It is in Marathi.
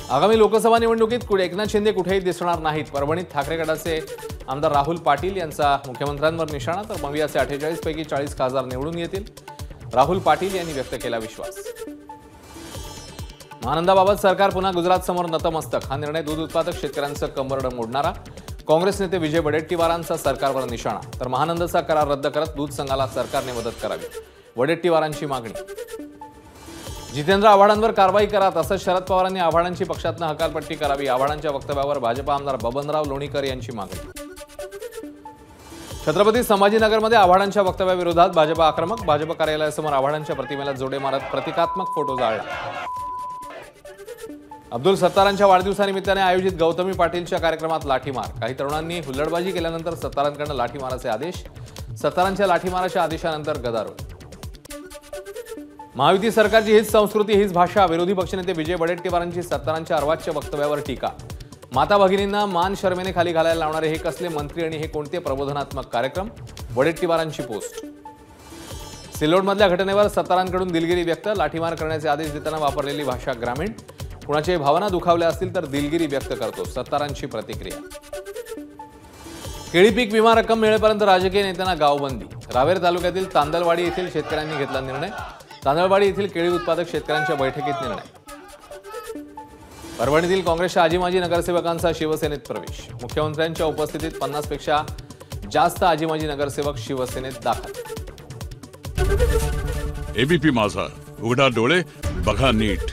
आगामी लोकसभा निवडणुकीत एकनाथ शिंदे कुठेही दिसणार नाहीत। परभणीत ठाकरे गटाचे आमदार राहुल पाटील यांचा मुख्यमंत्र्यांवर निशाणा, तर मवियाचे 48 पैकी 40 खासदार निवडून येतील, राहुल पाटील यांनी व्यक्त केला विश्वास। महानंदाबाबत सरकार पुन्हा गुजरात समोर नतमस्तक, हा निर्णय दूध उत्पादक शेतकऱ्यांचं कंबरडं मोडणारा। काँग्रेस नेते विजय वडेट्टीवारांचा सरकारवर निशाणा, तर महानंदचा करार रद्द करत दूध संघाला सरकारने मदत करावी, वडेट्टीवारांची मागणी। जितेंद्र आव्हाडांवर कारवाई करा, तसंच शरद पवारांनी आव्हाडांची पक्षातनं हकालपट्टी करावी, आव्हाडांच्या वक्तव्यावर भाजपा आमदार बबनराव लोणीकर यांची मागणी। छत्रपती संभाजीनगरमध्ये आव्हाडांच्या वक्तव्याविरोधात भाजप आक्रमक, भाजप कार्यालयासमोर आव्हाडांच्या प्रतिमेला जोडे मारत प्रतिकात्मक फोटो जाळला। अब्दुल सत्तारांच्या वाढदिवसानिमित्ताने आयोजित गौतमी पाटीलच्या कार्यक्रमात लाठीमार, काही तरुणांनी हुल्लडबाजी केल्यानंतर सत्तारांकडून लाठीमाराचे आदेश, सत्तारांच्या लाठीमाराच्या आदेशानंतर गदारोळ। महायुती सरकारची हीच संस्कृती, हीच भाषा, विरोधी पक्षनेते विजय वडेट्टीवारांची सत्तारांच्या अर्वाच्य वक्तव्यावर टीका। माता भगिनींना मान शर्मेने खाली घालायला लावणारे हे कसले मंत्री आणि हे कोणते प्रबोधनात्मक कार्यक्रम, वडेट्टीवारांची पोस्ट। सिल्लोडमधल्या घटनेवर सत्तारांकडून दिलगिरी व्यक्त, लाठीमार करण्याचे आदेश देताना वापरलेली भाषा ग्रामीण, कुणाच्या भावना दुखावल्या असतील तर दिलगिरी व्यक्त करतो, सत्तारांची प्रतिक्रिया। केळी पीक विमा रक्कम मिळेपर्यंत राजकीय नेत्यांना गावबंदी, रावेर तालुक्यातील तांदलवाडी येथील शेतकऱ्यांनी घेतला निर्णय, तांदळवाडी येथील केळी उत्पादक शेतकऱ्यांच्या बैठकीत निर्णय। परभणीतील काँग्रेसच्या आजी माजी नगरसेवकांचा शिवसेनेत प्रवेश, मुख्यमंत्र्यांच्या उपस्थितीत 50 पेक्षा जास्त आजी माजी नगरसेवक शिवसेनेत दाखल। एबीपी माझा, उघडा डोळे बघा नीट।